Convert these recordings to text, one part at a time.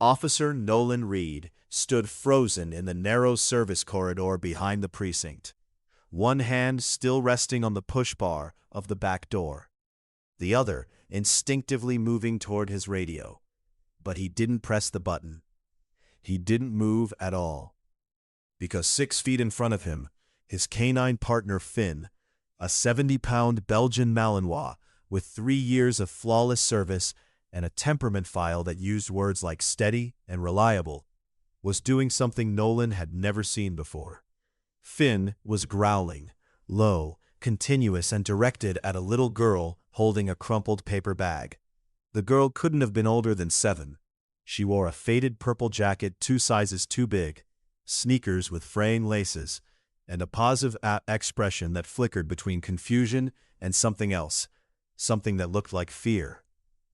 Officer Nolan Reed stood frozen in the narrow service corridor behind the precinct, one hand still resting on the push bar of the back door, the other instinctively moving toward his radio. But he didn't press the button. He didn't move at all. Because 6 feet in front of him, his canine partner Finn, a 70-pound Belgian Malinois with 3 years of flawless service and a temperament file that used words like steady and reliable, was doing something Nolan had never seen before. Finn was growling, low, continuous, and directed at a little girl holding a crumpled paper bag. The girl couldn't have been older than 7. She wore a faded purple jacket 2 sizes too big, sneakers with fraying laces, and a positive expression that flickered between confusion and something else, something that looked like fear,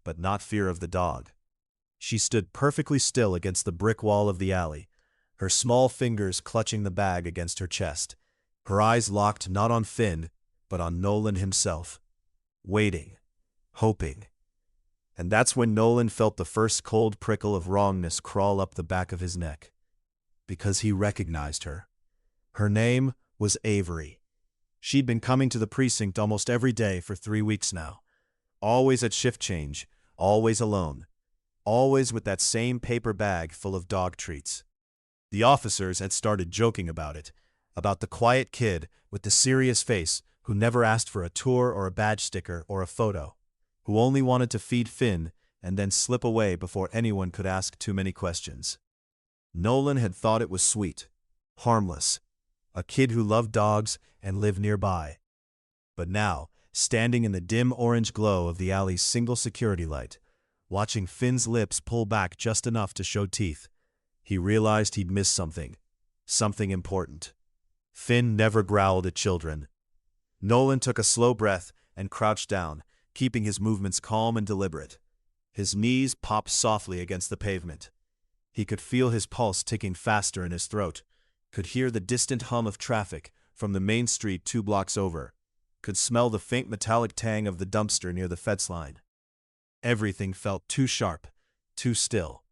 but not fear of the dog. She stood perfectly still against the brick wall of the alley, her small fingers clutching the bag against her chest, her eyes locked not on Finn, but on Nolan himself, waiting, hoping. And that's when Nolan felt the first cold prickle of wrongness crawl up the back of his neck. Because he recognized her. Her name was Avery. She'd been coming to the precinct almost every day for 3 weeks now. Always at shift change, always alone, always with that same paper bag full of dog treats. The officers had started joking about it, about the quiet kid with the serious face who never asked for a tour or a badge sticker or a photo, who only wanted to feed Finn and then slip away before anyone could ask too many questions. Nolan had thought it was sweet, harmless, a kid who loved dogs and lived nearby. But now, standing in the dim orange glow of the alley's single security light, watching Finn's lips pull back just enough to show teeth, he realized he'd missed something, something important. Finn never growled at children. Nolan took a slow breath and crouched down, keeping his movements calm and deliberate. His knees popped softly against the pavement. He could feel his pulse ticking faster in his throat, could hear the distant hum of traffic from the main street 2 blocks over, could smell the faint metallic tang of the dumpster near the fence line. Everything felt too sharp, too still.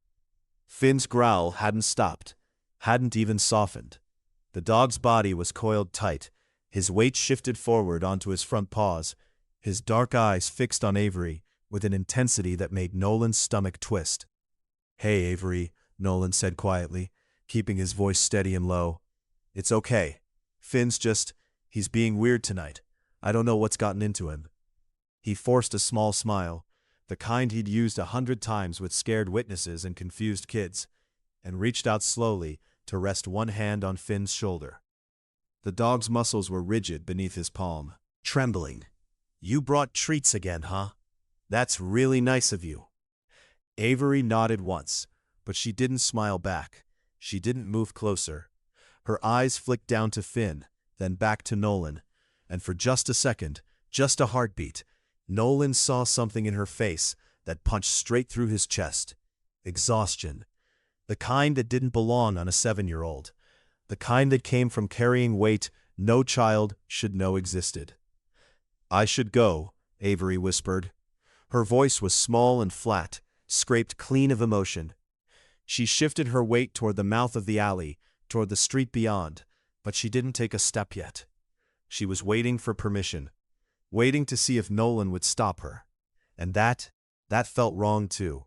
Finn's growl hadn't stopped, hadn't even softened. The dog's body was coiled tight, his weight shifted forward onto his front paws, his dark eyes fixed on Avery with an intensity that made Nolan's stomach twist. "Hey, Avery," Nolan said quietly, keeping his voice steady and low. "It's okay. He's being weird tonight. I don't know what's gotten into him." He forced a small smile, the kind he'd used 100 times with scared witnesses and confused kids, and reached out slowly to rest one hand on Finn's shoulder. The dog's muscles were rigid beneath his palm, trembling. "You brought treats again, huh? That's really nice of you." Avery nodded once, but she didn't smile back. She didn't move closer. Her eyes flicked down to Finn, then back to Nolan, and for just a second, just a heartbeat, Nolan saw something in her face that punched straight through his chest. Exhaustion. The kind that didn't belong on a 7-year-old. The kind that came from carrying weight no child should know existed. "I should go," Avery whispered. Her voice was small and flat, scraped clean of emotion. She shifted her weight toward the mouth of the alley, toward the street beyond, but she didn't take a step yet. She was waiting for permission, waiting to see if Nolan would stop her. And that felt wrong too.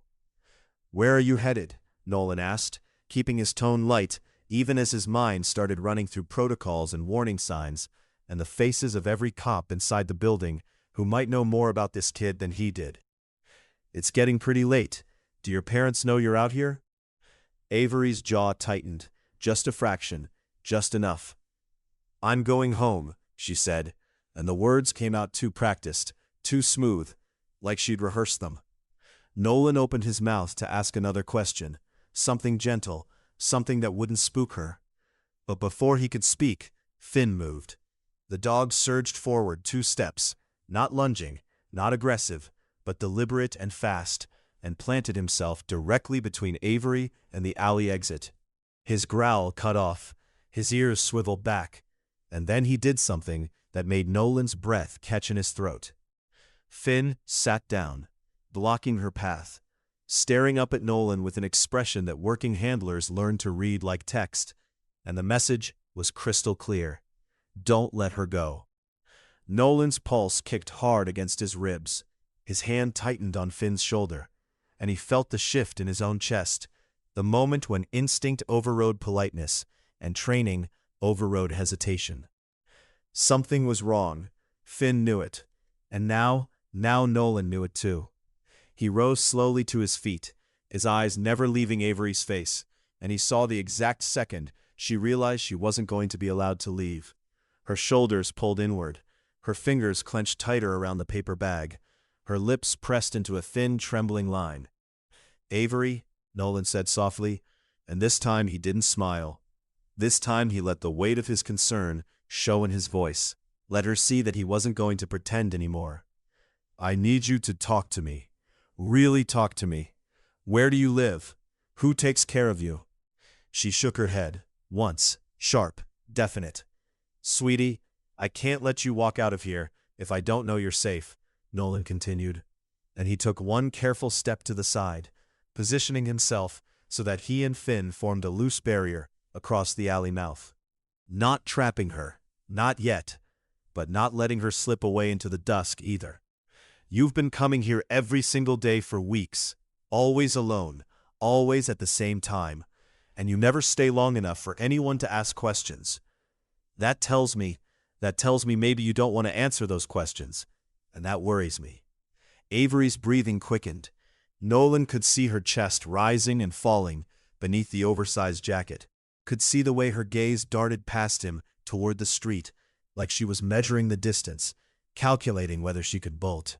"Where are you headed?" Nolan asked, keeping his tone light even as his mind started running through protocols and warning signs and the faces of every cop inside the building who might know more about this kid than he did. "It's getting pretty late. Do your parents know you're out here?" Avery's jaw tightened, just a fraction, just enough. "I'm going home," she said, and the words came out too practiced, too smooth, like she'd rehearsed them. Nolan opened his mouth to ask another question, something gentle, something that wouldn't spook her. But before he could speak, Finn moved. The dog surged forward 2 steps, not lunging, not aggressive, but deliberate and fast, and planted himself directly between Avery and the alley exit. His growl cut off, his ears swiveled back, and then he did something that made Nolan's breath catch in his throat. Finn sat down, blocking her path, staring up at Nolan with an expression that working handlers learn to read like text, and the message was crystal clear. Don't let her go. Nolan's pulse kicked hard against his ribs. His hand tightened on Finn's shoulder, and he felt the shift in his own chest, the moment when instinct overrode politeness and training overrode hesitation. Something was wrong. Finn knew it, and now Nolan knew it too. He rose slowly to his feet, his eyes never leaving Avery's face, and he saw the exact second she realized she wasn't going to be allowed to leave. Her shoulders pulled inward, her fingers clenched tighter around the paper bag, her lips pressed into a thin, trembling line. "Avery," Nolan said softly, and this time he didn't smile. This time he let the weight of his concern show in his voice, let her see that he wasn't going to pretend anymore. "I need you to talk to me. Really talk to me. Where do you live? Who takes care of you?" She shook her head, once, sharp, definite. "Sweetie, I can't let you walk out of here if I don't know you're safe," Nolan continued, and he took one careful step to the side, positioning himself so that he and Finn formed a loose barrier across the alley mouth. Not trapping her, not yet, but not letting her slip away into the dusk either. "You've been coming here every single day for weeks, always alone, always at the same time, and you never stay long enough for anyone to ask questions. That tells me maybe you don't want to answer those questions, and that worries me." Avery's breathing quickened. Nolan could see her chest rising and falling beneath the oversized jacket, could see the way her gaze darted past him toward the street, like she was measuring the distance, calculating whether she could bolt.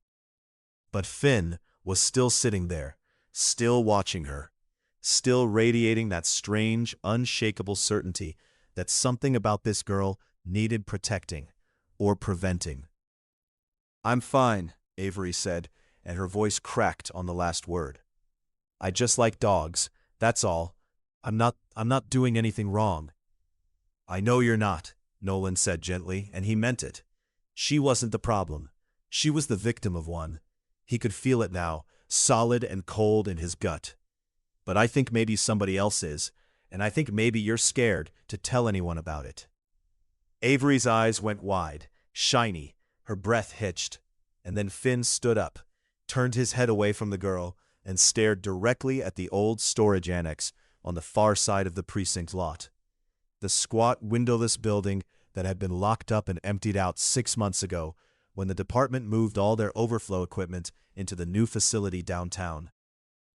But Finn was still sitting there, still watching her, still radiating that strange, unshakable certainty that something about this girl needed protecting or preventing. "I'm fine," Avery said, and her voice cracked on the last word. "I just like dogs, that's all. I'm not doing anything wrong." "I know you're not," Nolan said gently, and he meant it. She wasn't the problem. She was the victim of one. He could feel it now, solid and cold in his gut. "But I think maybe somebody else is, and I think maybe you're scared to tell anyone about it." Avery's eyes went wide, shiny, her breath hitched, and then Finn stood up, turned his head away from the girl, and stared directly at the old storage annex on the far side of the precinct lot. The squat, windowless building that had been locked up and emptied out 6 months ago when the department moved all their overflow equipment into the new facility downtown.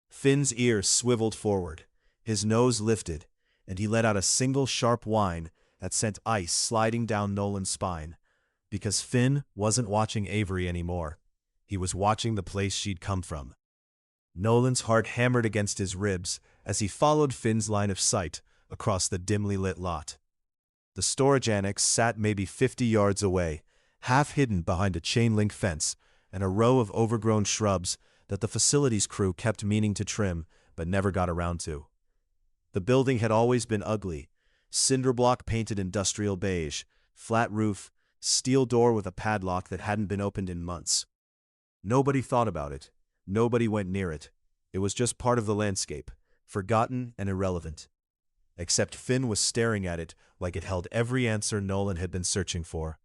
Finn's ears swiveled forward, his nose lifted, and he let out a single sharp whine that sent ice sliding down Nolan's spine. Because Finn wasn't watching Avery anymore. He was watching the place she'd come from. Nolan's heart hammered against his ribs as he followed Finn's line of sight across the dimly lit lot. The storage annex sat maybe 50 yards away, half hidden behind a chain-link fence and a row of overgrown shrubs that the facilities crew kept meaning to trim but never got around to. The building had always been ugly, cinder block painted industrial beige, flat roof, steel door with a padlock that hadn't been opened in months. Nobody thought about it. Nobody went near it. It was just part of the landscape, forgotten and irrelevant. Except Finn was staring at it like it held every answer Nolan had been searching for.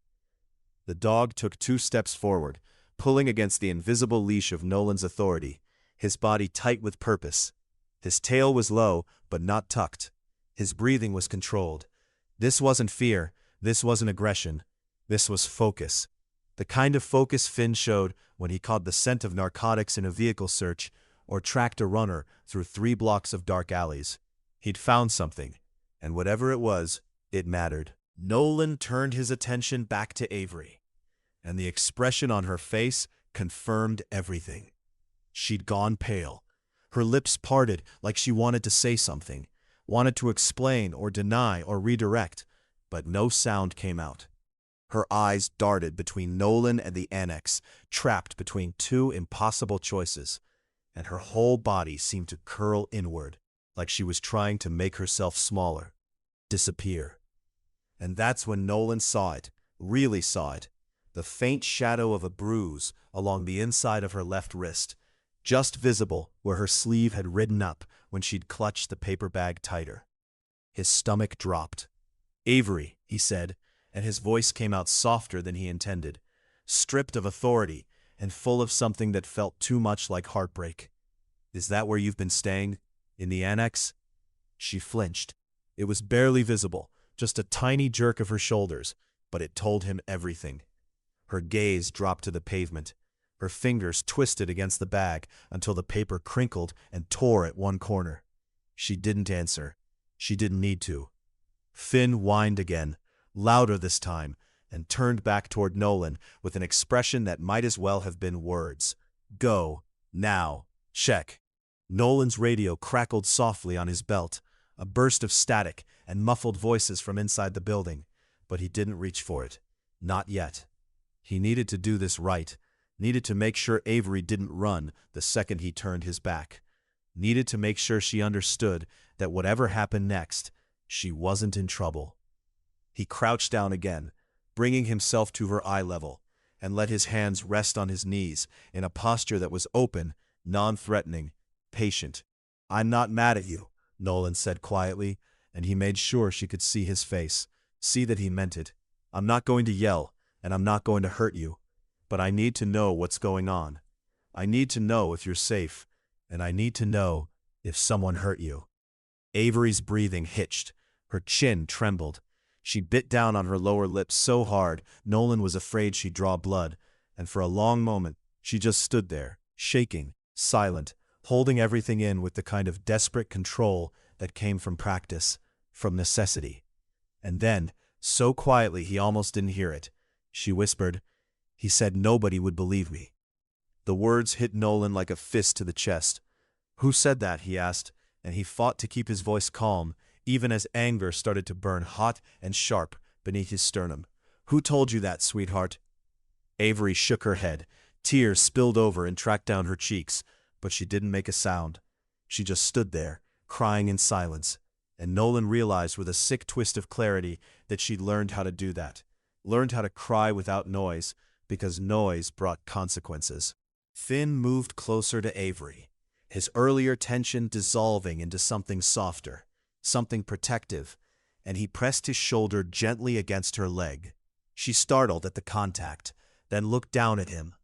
The dog took 2 steps forward, pulling against the invisible leash of Nolan's authority, his body tight with purpose. His tail was low, but not tucked. His breathing was controlled. This wasn't fear. This wasn't aggression. This was focus. The kind of focus Finn showed when he caught the scent of narcotics in a vehicle search or tracked a runner through 3 blocks of dark alleys. He'd found something, and whatever it was, it mattered. Nolan turned his attention back to Avery, and the expression on her face confirmed everything. She'd gone pale. Her lips parted like she wanted to say something, wanted to explain or deny or redirect, but no sound came out. Her eyes darted between Nolan and the annex, trapped between 2 impossible choices, and her whole body seemed to curl inward, like she was trying to make herself smaller, disappear. And that's when Nolan saw it, really saw it, the faint shadow of a bruise along the inside of her left wrist, just visible where her sleeve had ridden up when she'd clutched the paper bag tighter. His stomach dropped. "Avery," he said, and his voice came out softer than he intended, stripped of authority and full of something that felt too much like heartbreak. "Is that where you've been staying? In the annex?" She flinched. It was barely visible, just a tiny jerk of her shoulders, but it told him everything. Her gaze dropped to the pavement. Her fingers twisted against the bag until the paper crinkled and tore at one corner. She didn't answer. She didn't need to. Finn whined again, louder this time, and turned back toward Nolan with an expression that might as well have been words. "Go. Now. Check." Nolan's radio crackled softly on his belt, a burst of static and muffled voices from inside the building, but he didn't reach for it. Not yet. He needed to do this right, needed to make sure Avery didn't run the second he turned his back, needed to make sure she understood that whatever happened next, she wasn't in trouble. He crouched down again, bringing himself to her eye level, and let his hands rest on his knees in a posture that was open, non-threatening, patient. "I'm not mad at you," Nolan said quietly, and he made sure she could see his face, see that he meant it. "I'm not going to yell, and I'm not going to hurt you, but I need to know what's going on. I need to know if you're safe, and I need to know if someone hurt you." Avery's breathing hitched. Her chin trembled. She bit down on her lower lip so hard Nolan was afraid she'd draw blood, and for a long moment she just stood there, shaking, silent, holding everything in with the kind of desperate control that came from practice, from necessity. And then, so quietly he almost didn't hear it, she whispered, "He said nobody would believe me." The words hit Nolan like a fist to the chest. "Who said that?" he asked, and he fought to keep his voice calm, even as anger started to burn hot and sharp beneath his sternum. "Who told you that, sweetheart?" Avery shook her head. Tears spilled over and tracked down her cheeks, but she didn't make a sound. She just stood there, crying in silence, and Nolan realized with a sick twist of clarity that she'd learned how to do that, learned how to cry without noise, because noise brought consequences. Finn moved closer to Avery, his earlier tension dissolving into something softer, something protective, and he pressed his shoulder gently against her leg. She startled at the contact, then looked down at him,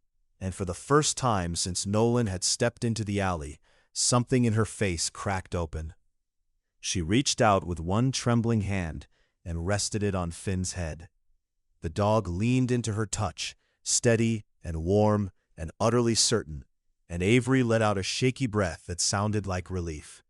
and for the first time since Nolan had stepped into the alley, something in her face cracked open. She reached out with one trembling hand and rested it on Finn's head. The dog leaned into her touch, steady and warm and utterly certain, and Avery let out a shaky breath that sounded like relief.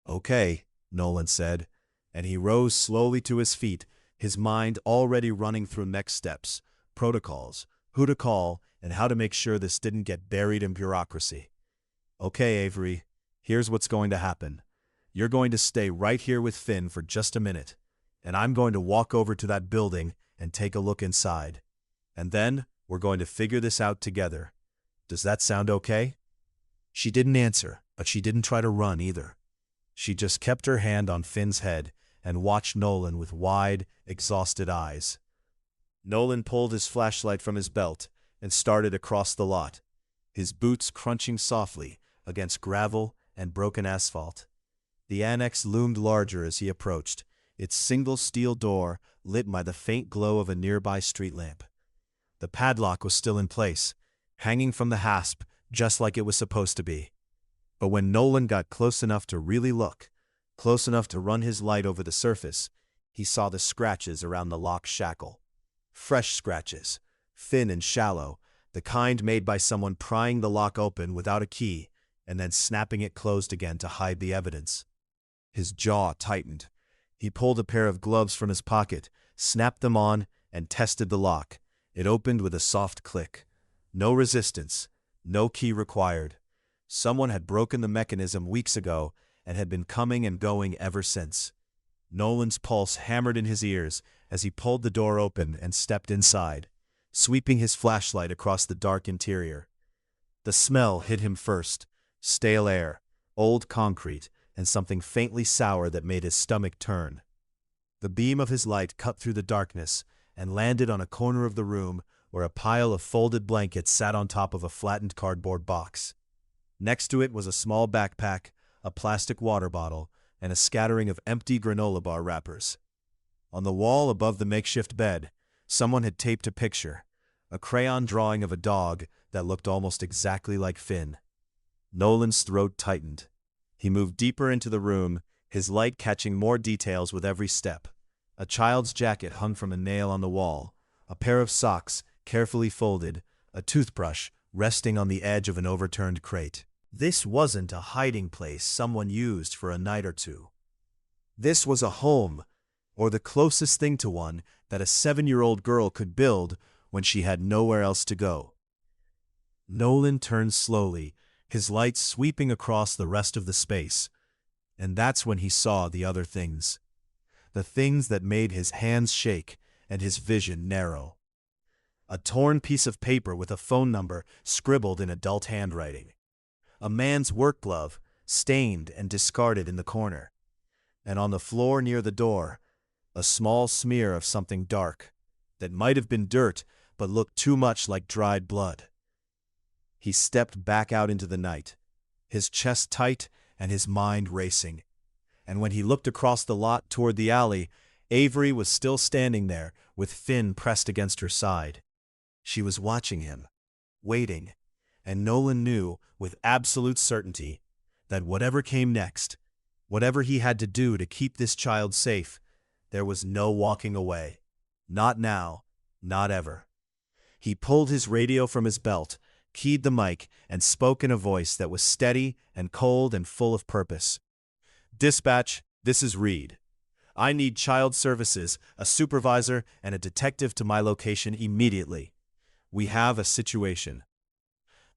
"Okay," Nolan said, and he rose slowly to his feet, his mind already running through next steps, protocols, who to call, and how to make sure this didn't get buried in bureaucracy. "Okay, Avery, here's what's going to happen. You're going to stay right here with Finn for just a minute, and I'm going to walk over to that building and take a look inside. And then we're going to figure this out together. Does that sound okay?" She didn't answer, but she didn't try to run either. She just kept her hand on Finn's head and watched Nolan with wide, exhausted eyes. Nolan pulled his flashlight from his belt and started across the lot, his boots crunching softly against gravel and broken asphalt. The annex loomed larger as he approached, its single steel door lit by the faint glow of a nearby street lamp. The padlock was still in place, hanging from the hasp just like it was supposed to be. But when Nolan got close enough to really look, close enough to run his light over the surface, he saw the scratches around the lock shackle. Fresh scratches, thin and shallow, the kind made by someone prying the lock open without a key and then snapping it closed again to hide the evidence. His jaw tightened. He pulled a pair of gloves from his pocket, snapped them on, and tested the lock. It opened with a soft click. No resistance, no key required. Someone had broken the mechanism weeks ago and had been coming and going ever since. Nolan's pulse hammered in his ears as he pulled the door open and stepped inside, sweeping his flashlight across the dark interior. The smell hit him first, stale air, old concrete, and something faintly sour that made his stomach turn. The beam of his light cut through the darkness and landed on a corner of the room where a pile of folded blankets sat on top of a flattened cardboard box. Next to it was a small backpack, a plastic water bottle, and a scattering of empty granola bar wrappers. On the wall above the makeshift bed, someone had taped a picture, a crayon drawing of a dog that looked almost exactly like Finn. Nolan's throat tightened. He moved deeper into the room, his light catching more details with every step. A child's jacket hung from a nail on the wall, a pair of socks carefully folded, a toothbrush resting on the edge of an overturned crate. This wasn't a hiding place someone used for a night or two. This was a home, or the closest thing to one that a 7-year-old girl could build when she had nowhere else to go. Nolan turned slowly, his light sweeping across the rest of the space, and that's when he saw the other things. The things that made his hands shake and his vision narrow. A torn piece of paper with a phone number scribbled in adult handwriting. A man's work glove, stained and discarded in the corner. And on the floor near the door, a small smear of something dark that might have been dirt but looked too much like dried blood. He stepped back out into the night, his chest tight and his mind racing. And when he looked across the lot toward the alley, Avery was still standing there with Finn pressed against her side. She was watching him, waiting, and Nolan knew with absolute certainty that whatever came next, whatever he had to do to keep this child safe, there was no walking away. Not now, not ever. He pulled his radio from his belt, keyed the mic, and spoke in a voice that was steady and cold and full of purpose. "Dispatch, this is Reed. I need child services, a supervisor, and a detective to my location immediately. We have a situation."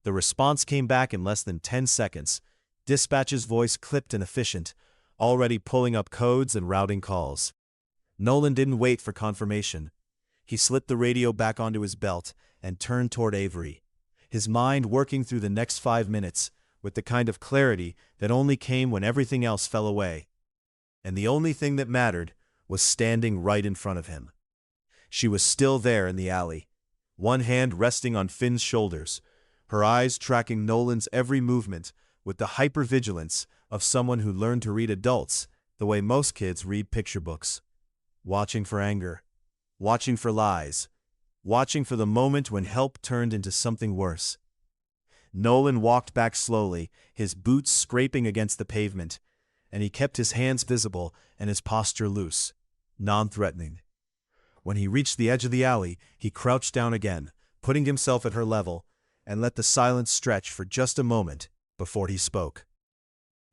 The response came back in less than 10 seconds. Dispatch's voice clipped and efficient, already pulling up codes and routing calls. Nolan didn't wait for confirmation. He slipped the radio back onto his belt and turned toward Avery, his mind working through the next 5 minutes with the kind of clarity that only came when everything else fell away. And the only thing that mattered was standing right in front of him. She was still there in the alley, one hand resting on Finn's shoulders, her eyes tracking Nolan's every movement with the hypervigilance of someone who learned to read adults the way most kids read picture books. Watching for anger, watching for lies, watching for the moment when help turned into something worse. Nolan walked back slowly, his boots scraping against the pavement, and he kept his hands visible and his posture loose, non-threatening. When he reached the edge of the alley, he crouched down again, putting himself at her level, and let the silence stretch for just a moment before he spoke.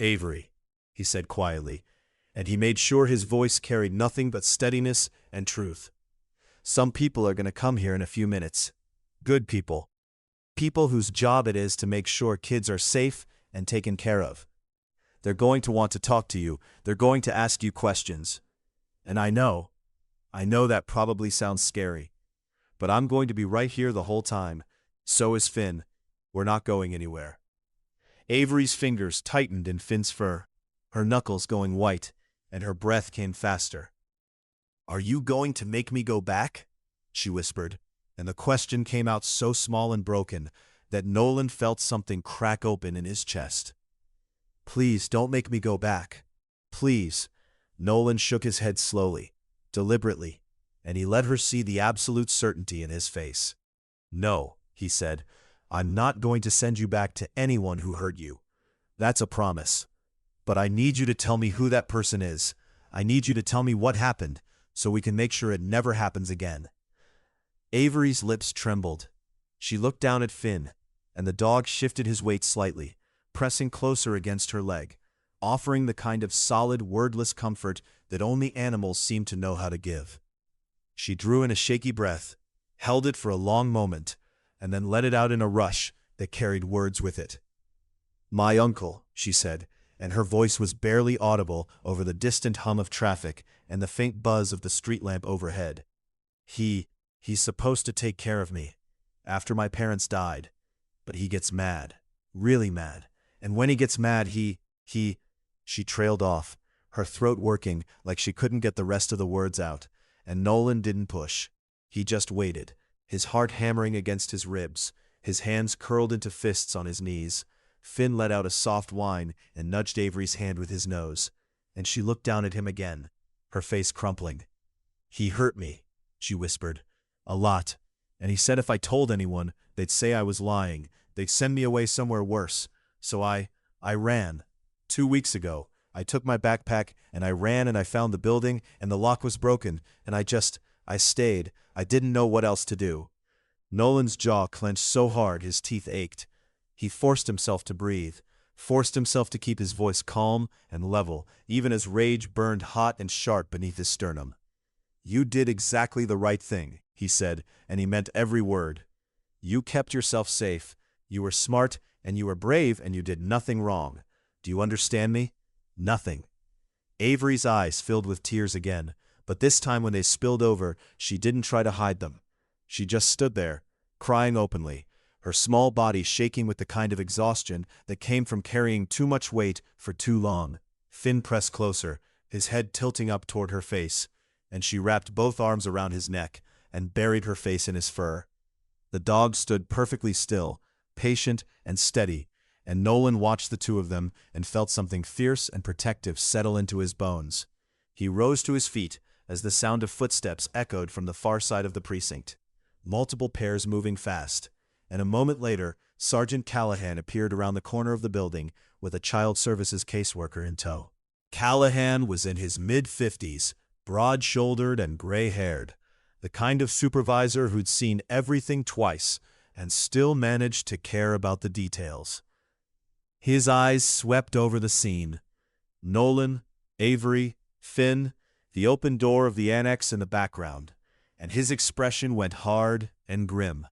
"Avery," he said quietly, and he made sure his voice carried nothing but steadiness and truth. "Some people are going to come here in a few minutes. Good people. People whose job it is to make sure kids are safe and taken care of. They're going to want to talk to you. They're going to ask you questions. And I know that probably sounds scary, but I'm going to be right here the whole time. So is Finn. We're not going anywhere." Avery's fingers tightened in Finn's fur, her knuckles going white, and her breath came faster. "Are you going to make me go back?" she whispered, and the question came out so small and broken that Nolan felt something crack open in his chest. "Please don't make me go back. Please." Nolan shook his head slowly, deliberately, and he let her see the absolute certainty in his face. "No," he said, "I'm not going to send you back to anyone who hurt you. That's a promise. But I need you to tell me who that person is. I need you to tell me what happened, so we can make sure it never happens again." Avery's lips trembled. She looked down at Finn, and the dog shifted his weight slightly, pressing closer against her leg, offering the kind of solid, wordless comfort that only animals seem to know how to give. She drew in a shaky breath, held it for a long moment, and then let it out in a rush that carried words with it. "My uncle," she said, and her voice was barely audible over the distant hum of traffic and the faint buzz of the street lamp overhead. He's supposed to take care of me after my parents died, but he gets mad, really mad, and when he gets mad, She trailed off, her throat working like she couldn't get the rest of the words out, and Nolan didn't push. He just waited, his heart hammering against his ribs, his hands curled into fists on his knees, Finn let out a soft whine and nudged Avery's hand with his nose, and she looked down at him again, her face crumpling. "He hurt me," she whispered. "A lot. And he said if I told anyone, they'd say I was lying. They'd send me away somewhere worse. So I ran. 2 weeks ago, I took my backpack and I ran and I found the building and the lock was broken and I stayed. I didn't know what else to do." Nolan's jaw clenched so hard his teeth ached. He forced himself to breathe, forced himself to keep his voice calm and level, even as rage burned hot and sharp beneath his sternum. "You did exactly the right thing," he said, and he meant every word. "You kept yourself safe. You were smart, and you were brave, and you did nothing wrong. Do you understand me? Nothing." Avery's eyes filled with tears again, but this time when they spilled over, she didn't try to hide them. She just stood there, crying openly, her small body shaking with the kind of exhaustion that came from carrying too much weight for too long. Finn pressed closer, his head tilting up toward her face, and she wrapped both arms around his neck and buried her face in his fur. The dog stood perfectly still, patient and steady, and Nolan watched the two of them and felt something fierce and protective settle into his bones. He rose to his feet as the sound of footsteps echoed from the far side of the precinct, multiple pairs moving fast, and a moment later, Sergeant Callahan appeared around the corner of the building with a child services caseworker in tow. Callahan was in his mid-50s, broad-shouldered and gray-haired, the kind of supervisor who'd seen everything twice and still managed to care about the details. His eyes swept over the scene. Nolan, Avery, Finn, the open door of the annex in the background, and his expression went hard and grim.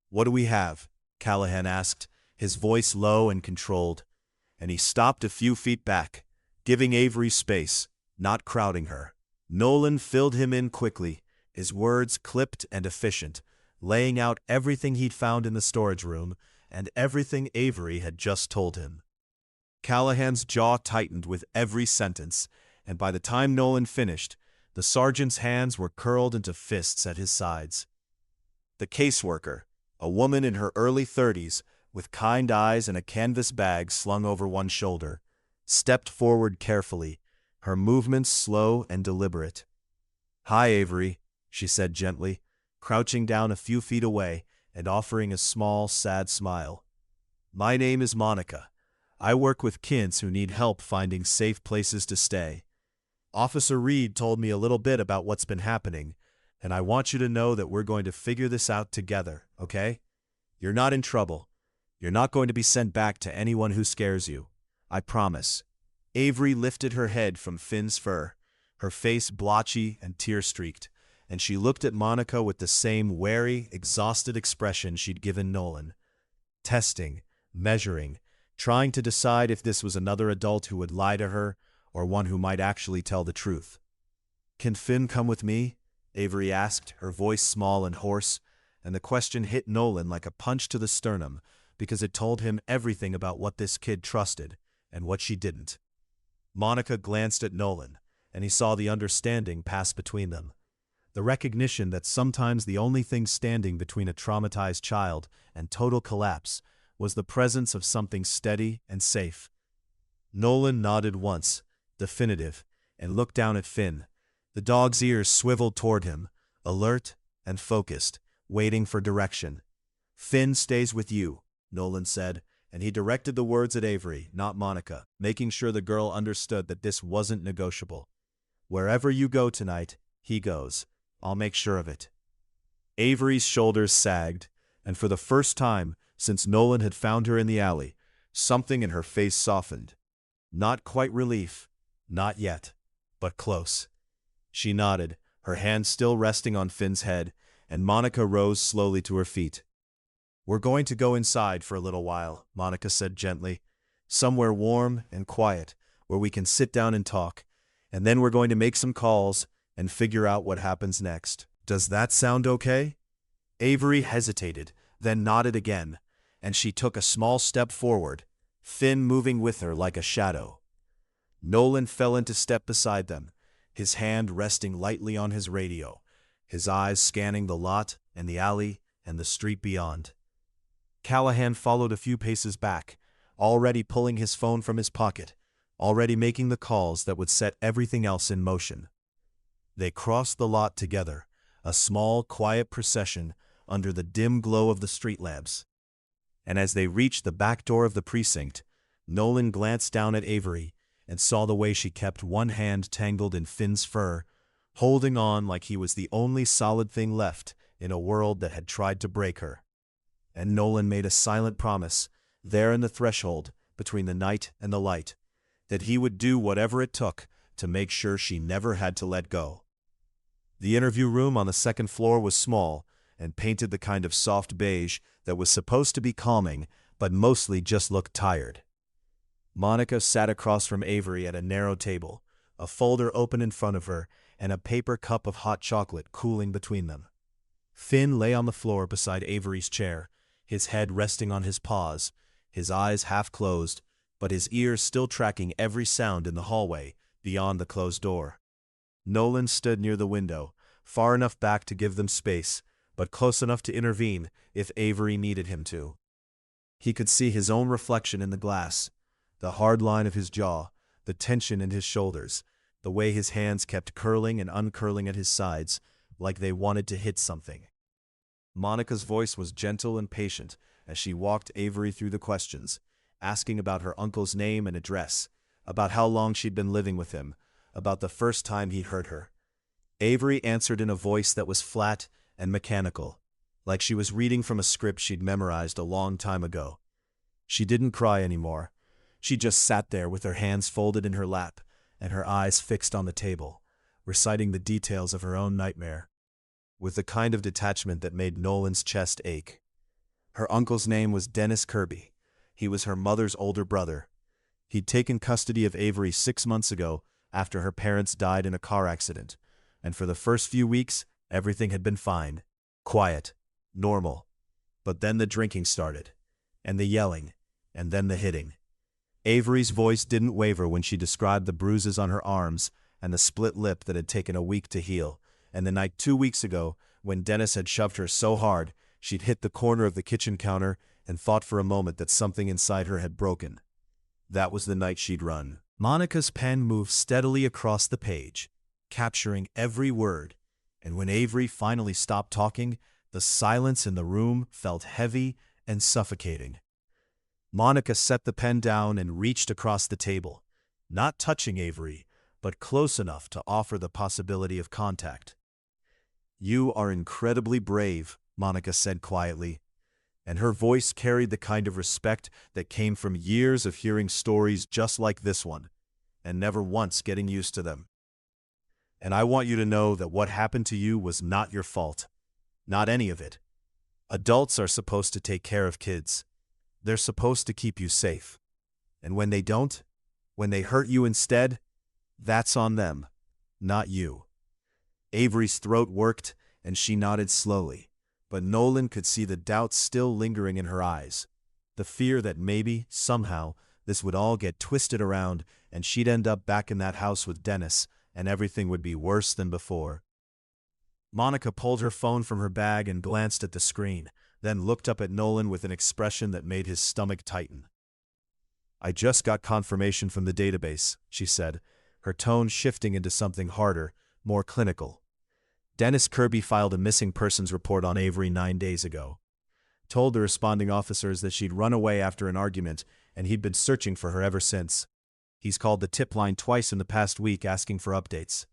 "What do we have?" Callahan asked, his voice low and controlled, and he stopped a few feet back, giving Avery space, not crowding her. Nolan filled him in quickly, his words clipped and efficient, laying out everything he'd found in the storage room and everything Avery had just told him. Callahan's jaw tightened with every sentence, and by the time Nolan finished, the sergeant's hands were curled into fists at his sides. The caseworker, a woman in her early 30s, with kind eyes and a canvas bag slung over one shoulder, stepped forward carefully, her movements slow and deliberate. "Hi, Avery," she said gently, crouching down a few feet away and offering a small, sad smile. "My name is Monica. I work with kids who need help finding safe places to stay. Officer Reed told me a little bit about what's been happening, and I want you to know that we're going to figure this out together, okay? You're not in trouble. You're not going to be sent back to anyone who scares you. I promise." Avery lifted her head from Finn's fur, her face blotchy and tear-streaked, and she looked at Monica with the same wary, exhausted expression she'd given Nolan. Testing, measuring, trying to decide if this was another adult who would lie to her or one who might actually tell the truth. "Can Finn come with me?" Avery asked, her voice small and hoarse, and the question hit Nolan like a punch to the sternum because it told him everything about what this kid trusted and what she didn't. Monica glanced at Nolan, and he saw the understanding pass between them. The recognition that sometimes the only thing standing between a traumatized child and total collapse was the presence of something steady and safe. Nolan nodded once, definitive, and looked down at Finn. The dog's ears swiveled toward him, alert and focused, waiting for direction. "Finn stays with you," Nolan said, and he directed the words at Avery, not Monica, making sure the girl understood that this wasn't negotiable. "Wherever you go tonight, he goes. I'll make sure of it." Avery's shoulders sagged, and for the first time since Nolan had found her in the alley, something in her face softened. Not quite relief, not yet, but close. She nodded, her hand still resting on Finn's head, and Monica rose slowly to her feet. "We're going to go inside for a little while," Monica said gently. "Somewhere warm and quiet, where we can sit down and talk, and then we're going to make some calls and figure out what happens next. Does that sound okay?" Avery hesitated, then nodded again, and she took a small step forward, Finn moving with her like a shadow. Nolan fell into step beside them, his hand resting lightly on his radio, his eyes scanning the lot and the alley and the street beyond. Callahan followed a few paces back, already pulling his phone from his pocket, already making the calls that would set everything else in motion. They crossed the lot together, a small, quiet procession under the dim glow of the street lamps. And as they reached the back door of the precinct, Nolan glanced down at Avery and saw the way she kept one hand tangled in Finn's fur, holding on like he was the only solid thing left in a world that had tried to break her. And Nolan made a silent promise, there in the threshold between the night and the light, that he would do whatever it took to make sure she never had to let go. The interview room on the second floor was small and painted the kind of soft beige that was supposed to be calming, but mostly just looked tired. Monica sat across from Avery at a narrow table, a folder open in front of her, and a paper cup of hot chocolate cooling between them. Finn lay on the floor beside Avery's chair, his head resting on his paws, his eyes half closed, but his ears still tracking every sound in the hallway beyond the closed door. Nolan stood near the window, far enough back to give them space, but close enough to intervene if Avery needed him to. He could see his own reflection in the glass, the hard line of his jaw, the tension in his shoulders, the way his hands kept curling and uncurling at his sides, like they wanted to hit something. Monica's voice was gentle and patient as she walked Avery through the questions, asking about her uncle's name and address, about how long she'd been living with him, about the first time he hurt her. Avery answered in a voice that was flat and mechanical, like she was reading from a script she'd memorized a long time ago. She didn't cry anymore. She just sat there with her hands folded in her lap and her eyes fixed on the table, reciting the details of her own nightmare, with the kind of detachment that made Nolan's chest ache. Her uncle's name was Dennis Kirby. He was her mother's older brother. He'd taken custody of Avery 6 months ago after her parents died in a car accident, and for the first few weeks, everything had been fine, quiet, normal. But then the drinking started, and the yelling, and then the hitting. Avery's voice didn't waver when she described the bruises on her arms and the split lip that had taken a week to heal, and the night 2 weeks ago when Dennis had shoved her so hard she'd hit the corner of the kitchen counter and thought for a moment that something inside her had broken. That was the night she'd run. Monica's pen moved steadily across the page, capturing every word, and when Avery finally stopped talking, the silence in the room felt heavy and suffocating. Monica set the pen down and reached across the table, not touching Avery, but close enough to offer the possibility of contact. "You are incredibly brave," Monica said quietly, and her voice carried the kind of respect that came from years of hearing stories just like this one, and never once getting used to them. "And I want you to know that what happened to you was not your fault. Not any of it. Adults are supposed to take care of kids. They're supposed to keep you safe. And when they don't, when they hurt you instead, that's on them, not you." Avery's throat worked, and she nodded slowly, but Nolan could see the doubt still lingering in her eyes, the fear that maybe, somehow, this would all get twisted around and she'd end up back in that house with Dennis and everything would be worse than before. Monica pulled her phone from her bag and glanced at the screen, then looked up at Nolan with an expression that made his stomach tighten. "I just got confirmation from the database," she said, her tone shifting into something harder, more clinical. "Dennis Kirby filed a missing persons report on Avery 9 days ago. Told the responding officers that she'd run away after an argument and he'd been searching for her ever since. He's called the tip line twice in the past week asking for updates."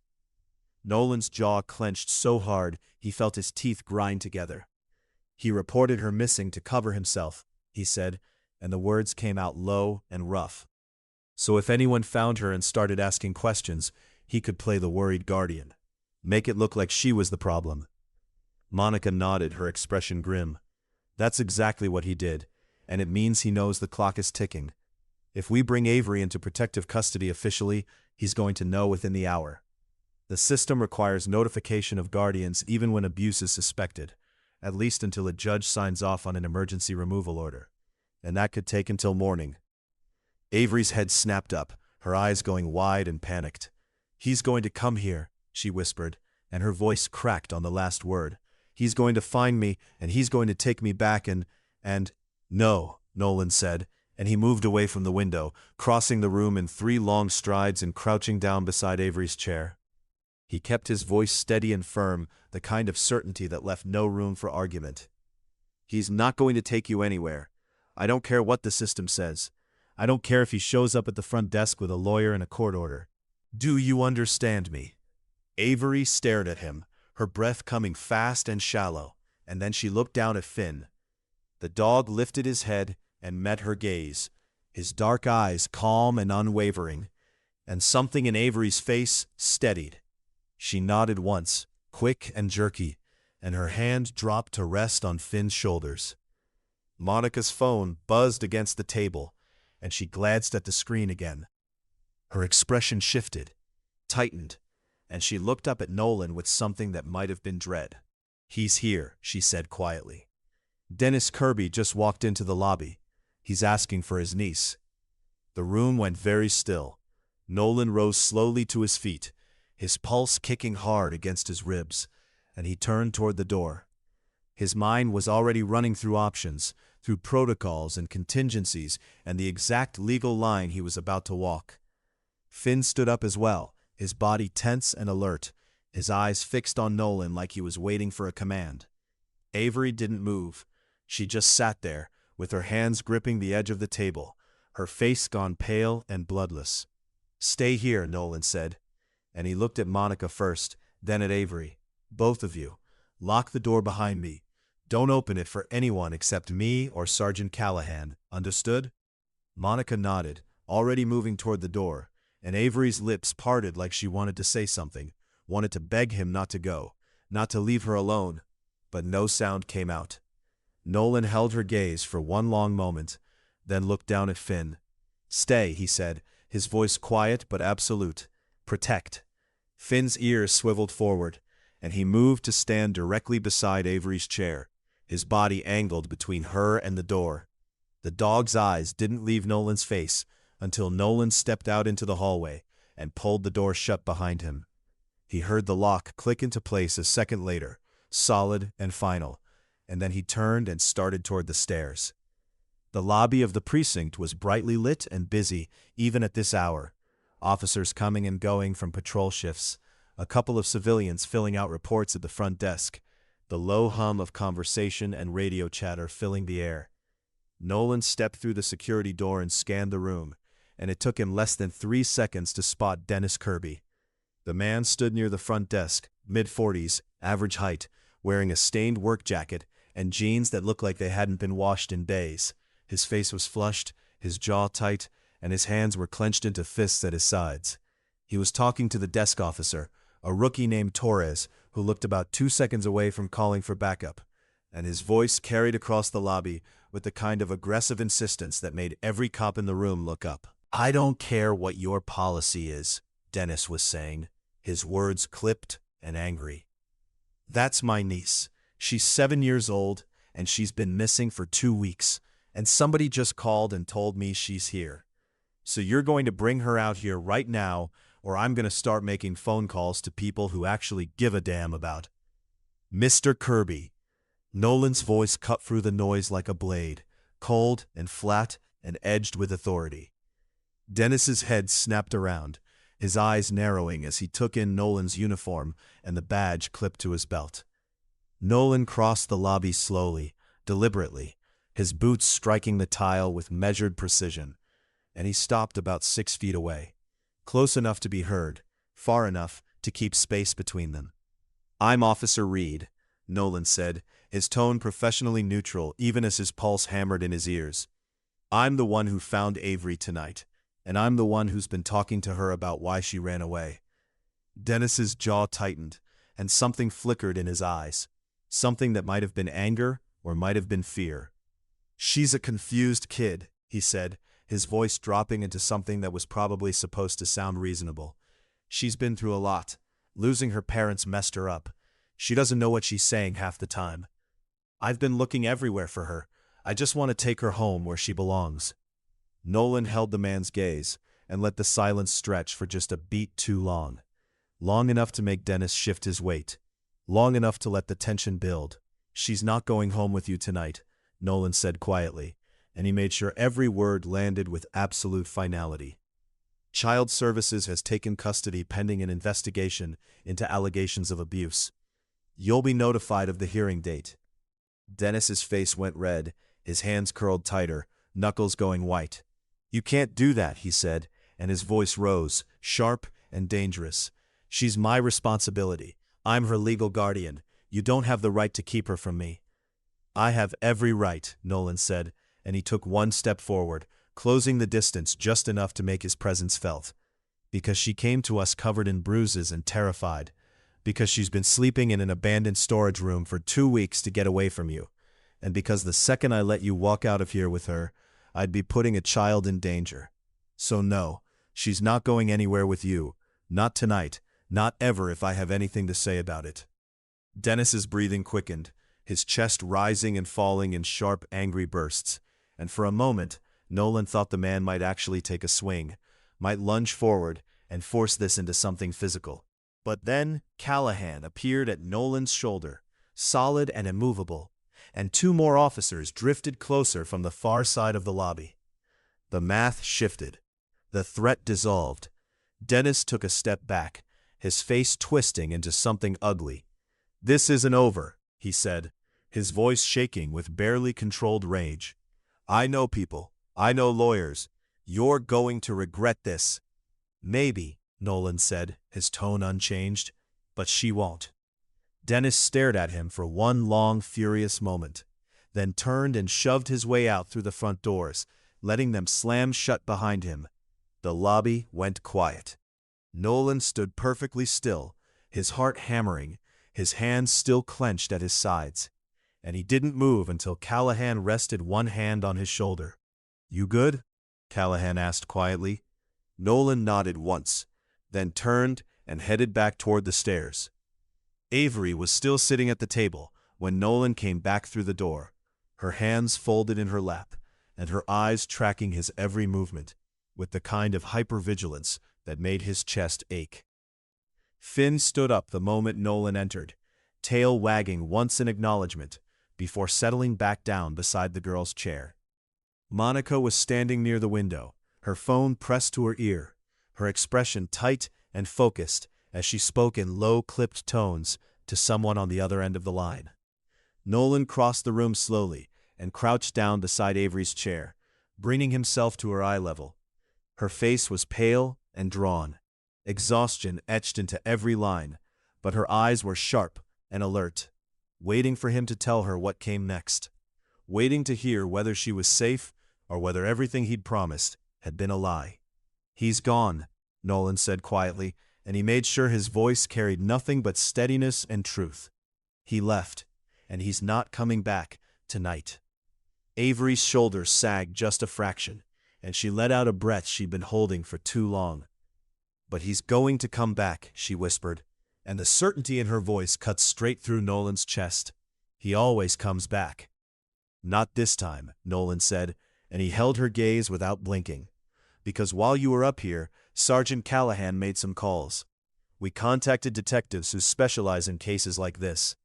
Nolan's jaw clenched so hard he felt his teeth grind together. "He reported her missing to cover himself," he said, and the words came out low and rough. "So if anyone found her and started asking questions, he could play the worried guardian. Make it look like she was the problem." Monica nodded, her expression grim. "That's exactly what he did, and it means he knows the clock is ticking. If we bring Avery into protective custody officially, he's going to know within the hour. The system requires notification of guardians even when abuse is suspected, at least until a judge signs off on an emergency removal order, and that could take until morning." Avery's head snapped up, her eyes going wide and panicked. "He's going to come here," she whispered, and her voice cracked on the last word. "He's going to find me, and he's going to take me back and—" "No," Nolan said, And he moved away from the window, crossing the room in 3 long strides and crouching down beside Avery's chair. He kept his voice steady and firm, the kind of certainty that left no room for argument. "He's not going to take you anywhere. I don't care what the system says. I don't care if he shows up at the front desk with a lawyer and a court order. Do you understand me?" Avery stared at him, her breath coming fast and shallow, and then she looked down at Finn. The dog lifted his head and met her gaze, his dark eyes calm and unwavering, and something in Avery's face steadied. She nodded once, quick and jerky, and her hand dropped to rest on Finn's shoulders. Monica's phone buzzed against the table, and she glanced at the screen again. Her expression shifted, tightened, and she looked up at Nolan with something that might have been dread. "He's here," she said quietly. "Dennis Kirby just walked into the lobby. He's asking for his niece." The room went very still. Nolan rose slowly to his feet, his pulse kicking hard against his ribs, and he turned toward the door. His mind was already running through options, through protocols and contingencies, and the exact legal line he was about to walk. Finn stood up as well, his body tense and alert, his eyes fixed on Nolan like he was waiting for a command. Avery didn't move. She just sat there, with her hands gripping the edge of the table, her face gone pale and bloodless. "Stay here," Nolan said, and he looked at Monica first, then at Avery. "Both of you, lock the door behind me. Don't open it for anyone except me or Sergeant Callahan. Understood?" Monica nodded, already moving toward the door, and Avery's lips parted like she wanted to say something, wanted to beg him not to go, not to leave her alone, but no sound came out. Nolan held her gaze for one long moment, then looked down at Finn. "Stay," he said, his voice quiet but absolute. "Protect." Finn's ears swiveled forward, and he moved to stand directly beside Avery's chair, his body angled between her and the door. The dog's eyes didn't leave Nolan's face until Nolan stepped out into the hallway and pulled the door shut behind him. He heard the lock click into place a second later, solid and final, and then he turned and started toward the stairs. The lobby of the precinct was brightly lit and busy even at this hour, officers coming and going from patrol shifts, a couple of civilians filling out reports at the front desk, the low hum of conversation and radio chatter filling the air. Nolan stepped through the security door and scanned the room, and it took him less than 3 seconds to spot Dennis Kirby. The man stood near the front desk, mid-40s, average height, wearing a stained work jacket and jeans that looked like they hadn't been washed in days. His face was flushed, his jaw tight, and his hands were clenched into fists at his sides. He was talking to the desk officer, a rookie named Torres, who looked about 2 seconds away from calling for backup, and his voice carried across the lobby with the kind of aggressive insistence that made every cop in the room look up. "I don't care what your policy is," Dennis was saying, his words clipped and angry. "That's my niece. She's 7 years old, and she's been missing for 2 weeks, and somebody just called and told me she's here. So you're going to bring her out here right now, or I'm going to start making phone calls to people who actually give a damn about." "Mr. Kirby." Nolan's voice cut through the noise like a blade, cold and flat and edged with authority. Dennis's head snapped around, his eyes narrowing as he took in Nolan's uniform and the badge clipped to his belt. Nolan crossed the lobby slowly, deliberately, his boots striking the tile with measured precision, and he stopped about 6 feet away, close enough to be heard, far enough to keep space between them. "I'm Officer Reed," Nolan said, his tone professionally neutral even as his pulse hammered in his ears. "I'm the one who found Avery tonight, and I'm the one who's been talking to her about why she ran away." Dennis's jaw tightened, and something flickered in his eyes, something that might have been anger or might have been fear. "She's a confused kid," he said, his voice dropping into something that was probably supposed to sound reasonable. "She's been through a lot. Losing her parents messed her up. She doesn't know what she's saying half the time. I've been looking everywhere for her. I just want to take her home where she belongs." Nolan held the man's gaze and let the silence stretch for just a beat too long. Long enough to make Dennis shift his weight. Long enough to let the tension build. "She's not going home with you tonight," Nolan said quietly, and he made sure every word landed with absolute finality. Child Services has taken custody pending an investigation into allegations of abuse. You'll be notified of the hearing date. Dennis's face went red, his hands curled tighter, knuckles going white. You can't do that, he said, and his voice rose, sharp and dangerous. She's my responsibility. I'm her legal guardian. You don't have the right to keep her from me. I have every right, Nolan said, and he took one step forward, closing the distance just enough to make his presence felt. Because she came to us covered in bruises and terrified. Because she's been sleeping in an abandoned storage room for 2 weeks to get away from you. And because the second I let you walk out of here with her, I'd be putting a child in danger. So no, she's not going anywhere with you. Not tonight, not ever if I have anything to say about it. Dennis's breathing quickened, his chest rising and falling in sharp, angry bursts. And for a moment, Nolan thought the man might actually take a swing, might lunge forward and force this into something physical. But then Callahan appeared at Nolan's shoulder, solid and immovable, and 2 more officers drifted closer from the far side of the lobby. The math shifted. The threat dissolved. Dennis took a step back, his face twisting into something ugly. This isn't over, he said, his voice shaking with barely controlled rage. I know people. I know lawyers. You're going to regret this. Maybe, Nolan said, his tone unchanged, but she won't. Dennis stared at him for one long, furious moment, then turned and shoved his way out through the front doors, letting them slam shut behind him. The lobby went quiet. Nolan stood perfectly still, his heart hammering, his hands still clenched at his sides. And he didn't move until Callahan rested one hand on his shoulder. You good? Callahan asked quietly. Nolan nodded once, then turned and headed back toward the stairs. Avery was still sitting at the table when Nolan came back through the door, her hands folded in her lap, and her eyes tracking his every movement, with the kind of hypervigilance that made his chest ache. Finn stood up the moment Nolan entered, tail wagging once in acknowledgement, before settling back down beside the girl's chair. Monica was standing near the window, her phone pressed to her ear, her expression tight and focused as she spoke in low, clipped tones to someone on the other end of the line. Nolan crossed the room slowly and crouched down beside Avery's chair, bringing himself to her eye level. Her face was pale and drawn, exhaustion etched into every line, but her eyes were sharp and alert, waiting for him to tell her what came next, waiting to hear whether she was safe or whether everything he'd promised had been a lie. He's gone, Nolan said quietly, and he made sure his voice carried nothing but steadiness and truth. He left, and he's not coming back tonight. Avery's shoulders sagged just a fraction, and she let out a breath she'd been holding for too long. But he's going to come back, she whispered, and the certainty in her voice cut straight through Nolan's chest. He always comes back. Not this time, Nolan said, and he held her gaze without blinking. Because while you were up here, Sergeant Callahan made some calls. We contacted detectives who specialize in cases like this,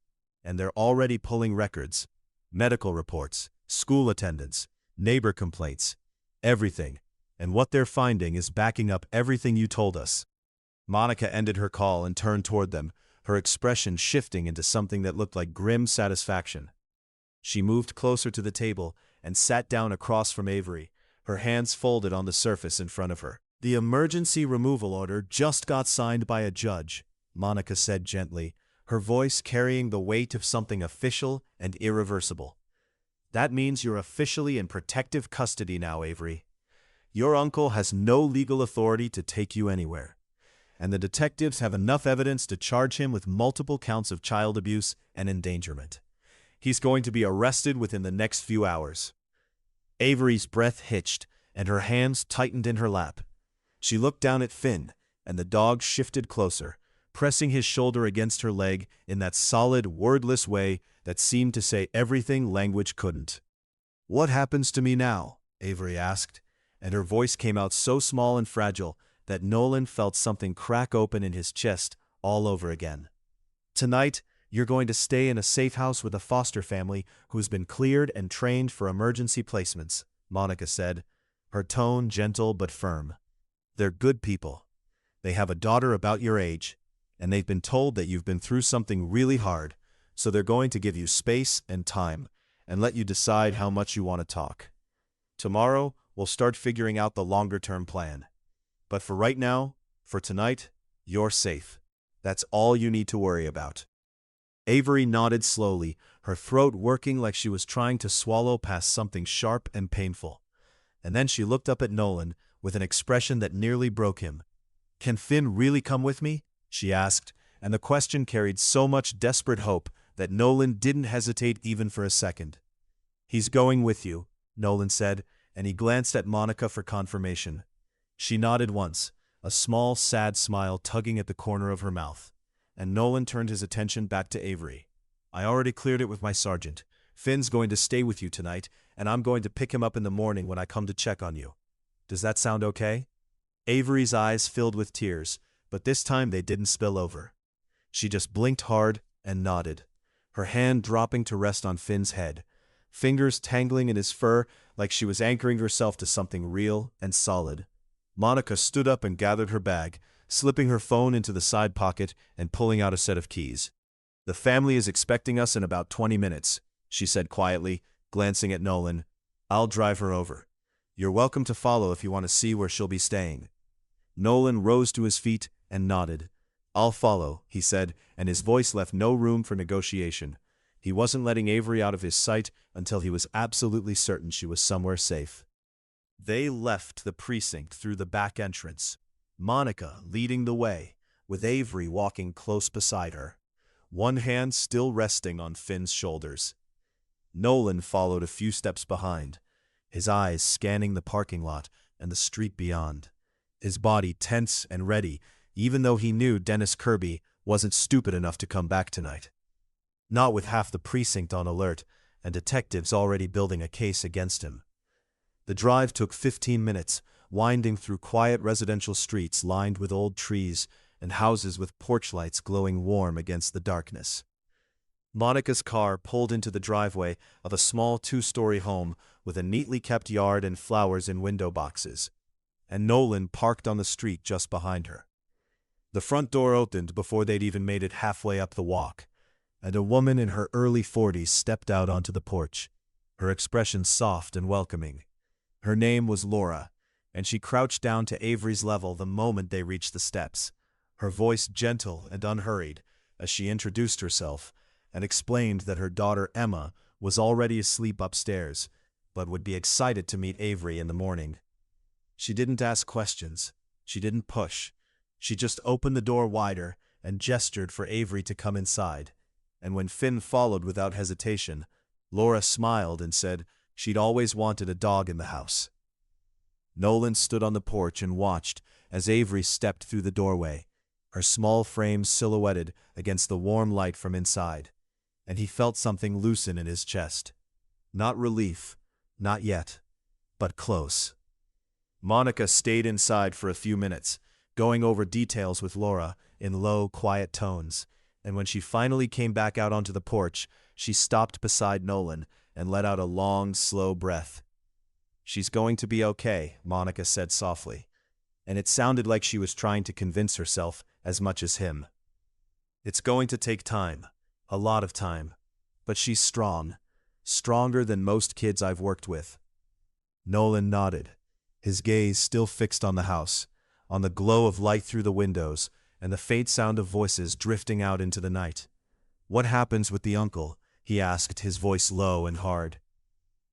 and they're already pulling records, medical reports, school attendance, neighbor complaints, everything, and what they're finding is backing up everything you told us. Monica ended her call and turned toward them, her expression shifting into something that looked like grim satisfaction. She moved closer to the table and sat down across from Avery, her hands folded on the surface in front of her. The emergency removal order just got signed by a judge, Monica said gently, her voice carrying the weight of something official and irreversible. That means you're officially in protective custody now, Avery. Your uncle has no legal authority to take you anywhere, and the detectives have enough evidence to charge him with multiple counts of child abuse and endangerment. He's going to be arrested within the next few hours. Avery's breath hitched, and her hands tightened in her lap. She looked down at Finn, and the dog shifted closer, pressing his shoulder against her leg in that solid, wordless way that seemed to say everything language couldn't. What happens to me now? Avery asked, and her voice came out so small and fragile that Nolan felt something crack open in his chest all over again. Tonight, you're going to stay in a safe house with a foster family who's been cleared and trained for emergency placements. Monica said, her tone gentle but firm. They're good people. They have a daughter about your age, and they've been told that you've been through something really hard, so they're going to give you space and time and let you decide how much you want to talk. Tomorrow, we'll start figuring out the longer-term plan. But for right now, for tonight, you're safe. That's all you need to worry about. Avery nodded slowly, her throat working like she was trying to swallow past something sharp and painful. And then she looked up at Nolan with an expression that nearly broke him. "Can Finn really come with me?" she asked, and the question carried so much desperate hope that Nolan didn't hesitate even for a second. "He's going with you," Nolan said, and he glanced at Monica for confirmation. She nodded once, a small, sad smile tugging at the corner of her mouth, and Nolan turned his attention back to Avery. "I already cleared it with my sergeant. Finn's going to stay with you tonight, and I'm going to pick him up in the morning when I come to check on you. Does that sound okay?" Avery's eyes filled with tears, but this time they didn't spill over. She just blinked hard and nodded, her hand dropping to rest on Finn's head, fingers tangling in his fur like she was anchoring herself to something real and solid. Monica stood up and gathered her bag, slipping her phone into the side pocket and pulling out a set of keys. "The family is expecting us in about 20 minutes, she said quietly, glancing at Nolan. "I'll drive her over. You're welcome to follow if you want to see where she'll be staying." Nolan rose to his feet and nodded. "I'll follow," he said, and his voice left no room for negotiation. He wasn't letting Avery out of his sight until he was absolutely certain she was somewhere safe. They left the precinct through the back entrance, Monica leading the way, with Avery walking close beside her, one hand still resting on Finn's shoulders. Nolan followed a few steps behind, his eyes scanning the parking lot and the street beyond, his body tense and ready, even though he knew Dennis Kirby wasn't stupid enough to come back tonight. Not with half the precinct on alert and detectives already building a case against him. The drive took 15 minutes, winding through quiet residential streets lined with old trees and houses with porch lights glowing warm against the darkness. Monica's car pulled into the driveway of a small 2-story home with a neatly kept yard and flowers in window boxes, and Nolan parked on the street just behind her. The front door opened before they'd even made it halfway up the walk, and a woman in her early 40s stepped out onto the porch, her expression soft and welcoming. Her name was Laura, and she crouched down to Avery's level the moment they reached the steps, her voice gentle and unhurried as she introduced herself and explained that her daughter Emma was already asleep upstairs, but would be excited to meet Avery in the morning. She didn't ask questions. She didn't push. She just opened the door wider and gestured for Avery to come inside. And when Finn followed without hesitation, Laura smiled and said she'd always wanted a dog in the house. Nolan stood on the porch and watched as Avery stepped through the doorway, her small frame silhouetted against the warm light from inside, and he felt something loosen in his chest. Not relief, not yet, but close. Monica stayed inside for a few minutes, going over details with Laura in low, quiet tones, and when she finally came back out onto the porch, she stopped beside Nolan and let out a long, slow breath. "She's going to be okay," Monica said softly, and it sounded like she was trying to convince herself as much as him. "It's going to take time, a lot of time, but she's strong, stronger than most kids I've worked with." Nolan nodded, his gaze still fixed on the house, on the glow of light through the windows, and the faint sound of voices drifting out into the night. "What happens with the uncle?" he asked, his voice low and hard.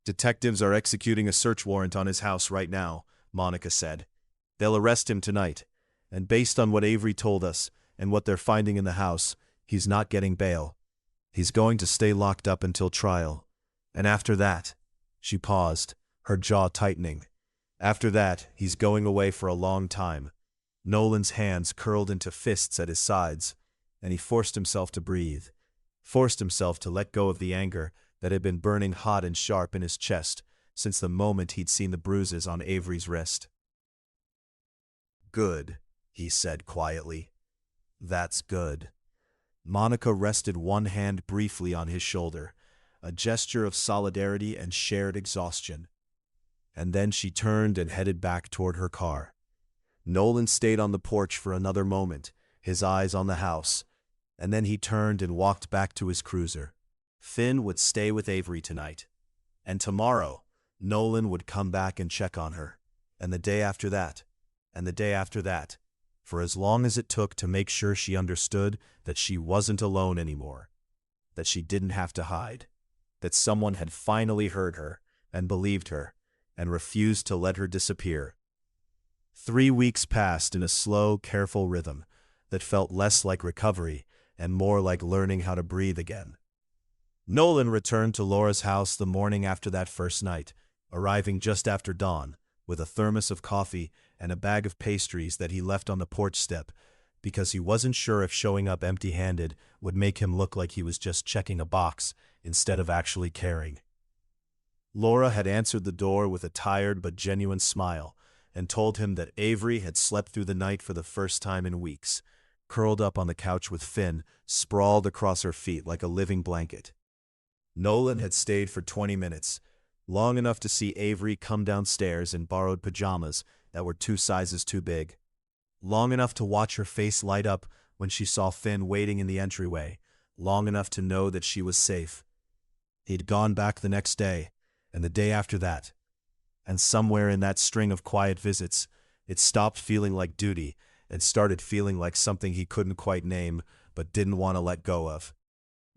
"Detectives are executing a search warrant on his house right now," Monica said. "They'll arrest him tonight, and based on what Avery told us and what they're finding in the house, he's not getting bail. He's going to stay locked up until trial. And after that," she paused, her jaw tightening, "after that, he's going away for a long time." Nolan's hands curled into fists at his sides, and he forced himself to breathe, forced himself to let go of the anger that had been burning hot and sharp in his chest since the moment he'd seen the bruises on Avery's wrist. "Good," he said quietly. "That's good." Monica rested one hand briefly on his shoulder, a gesture of solidarity and shared exhaustion. and then she turned and headed back toward her car. Nolan stayed on the porch for another moment, his eyes on the house, and then he turned and walked back to his cruiser. Finn would stay with Avery tonight, and tomorrow, Nolan would come back and check on her, and the day after that, and the day after that, for as long as it took to make sure she understood that she wasn't alone anymore, that she didn't have to hide, that someone had finally heard her and believed her and refused to let her disappear. 3 weeks passed in a slow, careful rhythm that felt less like recovery and more like learning how to breathe again. Nolan returned to Laura's house the morning after that first night, arriving just after dawn, with a thermos of coffee and a bag of pastries that he left on the porch step because he wasn't sure if showing up empty-handed would make him look like he was just checking a box instead of actually caring. Laura had answered the door with a tired but genuine smile and told him that Avery had slept through the night for the first time in weeks, curled up on the couch with Finn sprawled across her feet like a living blanket. Nolan had stayed for 20 minutes, long enough to see Avery come downstairs in borrowed pajamas that were 2 sizes too big, long enough to watch her face light up when she saw Finn waiting in the entryway, long enough to know that she was safe. He'd gone back the next day, and the day after that, and somewhere in that string of quiet visits, it stopped feeling like duty and started feeling like something he couldn't quite name but didn't want to let go of.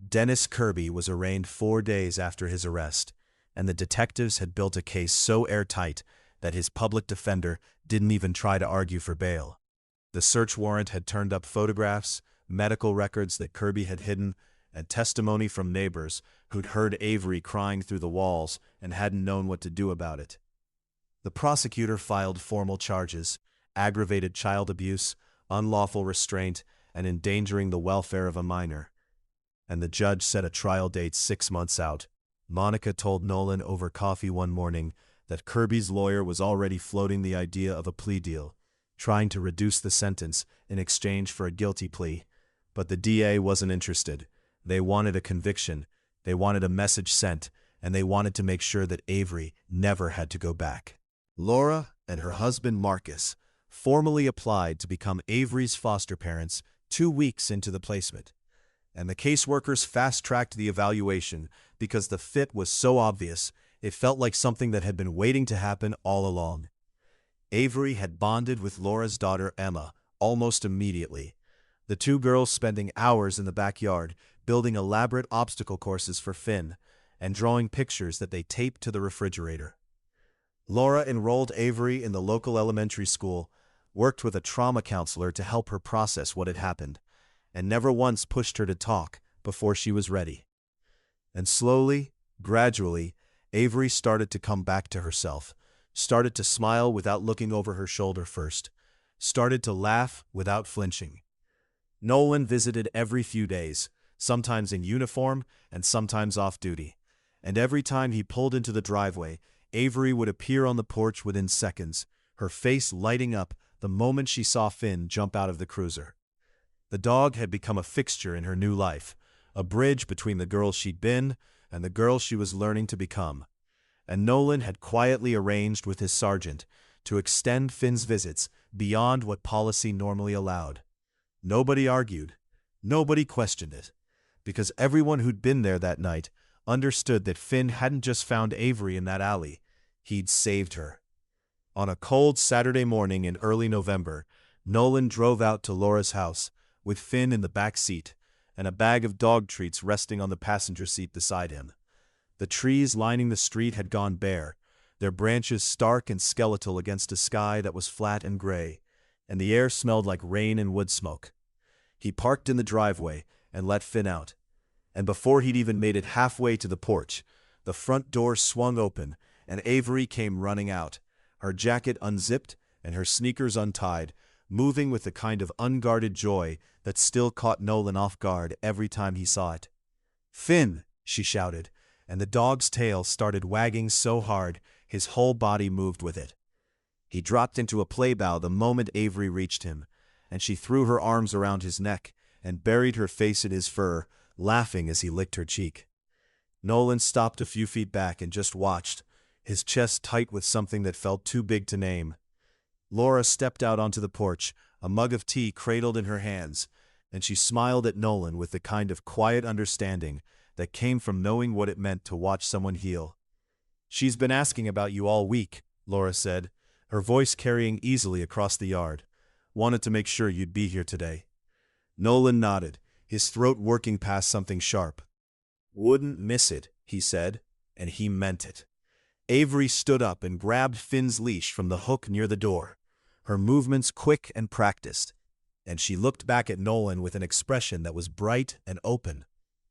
Dennis Kirby was arraigned 4 days after his arrest, and the detectives had built a case so airtight that his public defender didn't even try to argue for bail. The search warrant had turned up photographs, medical records that Kirby had hidden, and testimony from neighbors who'd heard Avery crying through the walls and hadn't known what to do about it. The prosecutor filed formal charges: aggravated child abuse, unlawful restraint, and endangering the welfare of a minor. And the judge set a trial date 6 months out. Monica told Nolan over coffee one morning that Kirby's lawyer was already floating the idea of a plea deal, trying to reduce the sentence in exchange for a guilty plea. But the DA wasn't interested. They wanted a conviction, they wanted a message sent, and they wanted to make sure that Avery never had to go back. Laura and her husband Marcus formally applied to become Avery's foster parents 2 weeks into the placement, and the caseworkers fast-tracked the evaluation because the fit was so obvious it felt like something that had been waiting to happen all along. Avery had bonded with Laura's daughter Emma almost immediately, the 2 girls spending hours in the backyard building elaborate obstacle courses for Finn and drawing pictures that they taped to the refrigerator. Laura enrolled Avery in the local elementary school, worked with a trauma counselor to help her process what had happened, and never once pushed her to talk before she was ready. And slowly, gradually, Avery started to come back to herself, started to smile without looking over her shoulder first, started to laugh without flinching. Nolan visited every few days, sometimes in uniform and sometimes off duty, and every time he pulled into the driveway, Avery would appear on the porch within seconds, her face lighting up the moment she saw Finn jump out of the cruiser. The dog had become a fixture in her new life, a bridge between the girl she'd been and the girl she was learning to become. And Nolan had quietly arranged with his sergeant to extend Finn's visits beyond what policy normally allowed. Nobody argued, nobody questioned it, because everyone who'd been there that night understood that Finn hadn't just found Avery in that alley, he'd saved her. On a cold Saturday morning in early November, Nolan drove out to Laura's house, with Finn in the back seat and a bag of dog treats resting on the passenger seat beside him. The trees lining the street had gone bare, their branches stark and skeletal against a sky that was flat and gray, and the air smelled like rain and wood smoke. He parked in the driveway and let Finn out, and before he'd even made it halfway to the porch, the front door swung open and Avery came running out, her jacket unzipped and her sneakers untied, moving with the kind of unguarded joy that still caught Nolan off guard every time he saw it. "Finn!" she shouted, and the dog's tail started wagging so hard his whole body moved with it. He dropped into a playbow the moment Avery reached him, and she threw her arms around his neck and buried her face in his fur, laughing as he licked her cheek. Nolan stopped a few feet back and just watched, his chest tight with something that felt too big to name. Laura stepped out onto the porch, a mug of tea cradled in her hands, and she smiled at Nolan with the kind of quiet understanding that came from knowing what it meant to watch someone heal. "She's been asking about you all week," Laura said, her voice carrying easily across the yard. "Wanted to make sure you'd be here today." Nolan nodded, his throat working past something sharp. "Wouldn't miss it," he said, and he meant it. Avery stood up and grabbed Finn's leash from the hook near the door, her movements quick and practiced, and she looked back at Nolan with an expression that was bright and open,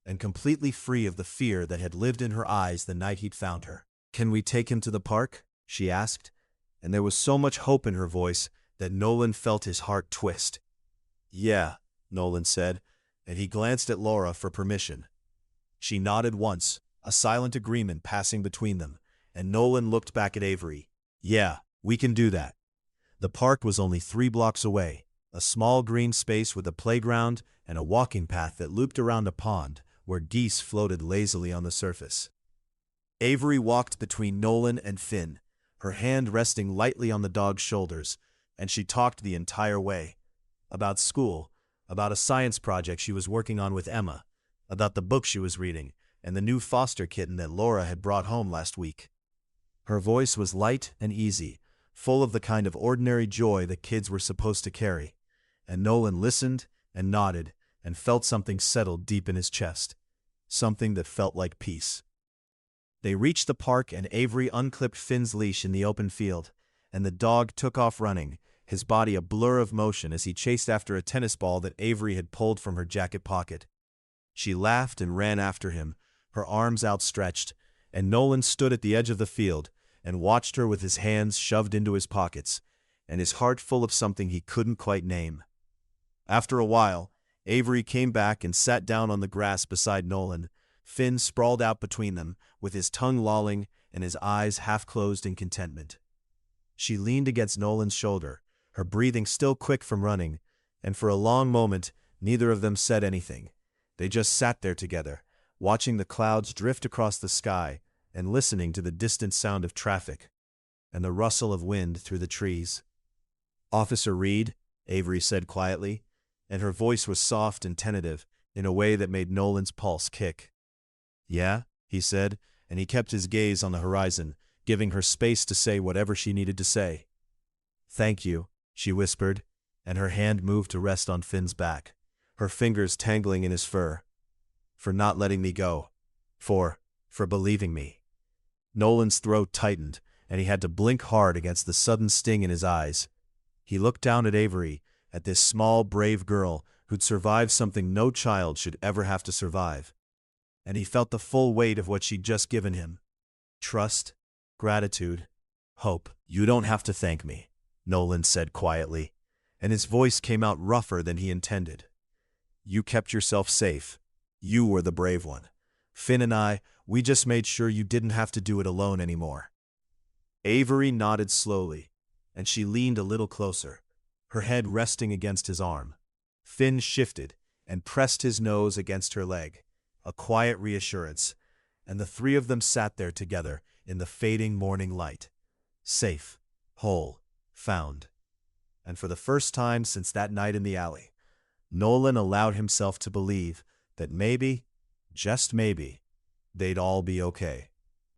and completely free of the fear that had lived in her eyes the night he'd found her. "Can we take him to the park?" she asked, and there was so much hope in her voice that Nolan felt his heart twist. "Yeah," Nolan said, and he glanced at Laura for permission. She nodded once, a silent agreement passing between them, and Nolan looked back at Avery. "Yeah, we can do that." The park was only 3 blocks away, a small green space with a playground and a walking path that looped around a pond where geese floated lazily on the surface. Avery walked between Nolan and Finn, her hand resting lightly on the dog's shoulders, and she talked the entire way. About school, about a science project she was working on with Emma, about the book she was reading, and the new foster kitten that Laura had brought home last week. Her voice was light and easy, full of the kind of ordinary joy that kids were supposed to carry, and Nolan listened and nodded and felt something settle deep in his chest, something that felt like peace. They reached the park and Avery unclipped Finn's leash in the open field, and the dog took off running, his body a blur of motion as he chased after a tennis ball that Avery had pulled from her jacket pocket. She laughed and ran after him, her arms outstretched, and Nolan stood at the edge of the field and watched her with his hands shoved into his pockets, and his heart full of something he couldn't quite name. After a while, Avery came back and sat down on the grass beside Nolan, Finn sprawled out between them, with his tongue lolling and his eyes half-closed in contentment. She leaned against Nolan's shoulder, her breathing still quick from running, and for a long moment neither of them said anything. They just sat there together, watching the clouds drift across the sky and listening to the distant sound of traffic and the rustle of wind through the trees. "Officer Reed," Avery said quietly, and her voice was soft and tentative in a way that made Nolan's pulse kick. "Yeah," he said, and he kept his gaze on the horizon, giving her space to say whatever she needed to say. "Thank you," she whispered, and her hand moved to rest on Finn's back, her fingers tangling in his fur. "For not letting me go. For believing me." Nolan's throat tightened, and he had to blink hard against the sudden sting in his eyes. He looked down at Avery, at this small, brave girl who'd survived something no child should ever have to survive. And he felt the full weight of what she'd just given him. Trust, gratitude, hope. "You don't have to thank me," Nolan said quietly, and his voice came out rougher than he intended. "You kept yourself safe. You were the brave one. Finn and we just made sure you didn't have to do it alone anymore." Avery nodded slowly, and she leaned a little closer, her head resting against his arm. Finn shifted and pressed his nose against her leg, a quiet reassurance, and the 3 of them sat there together in the fading morning light. Safe, whole, found. And for the first time since that night in the alley, Nolan allowed himself to believe that maybe, just maybe, they'd all be okay.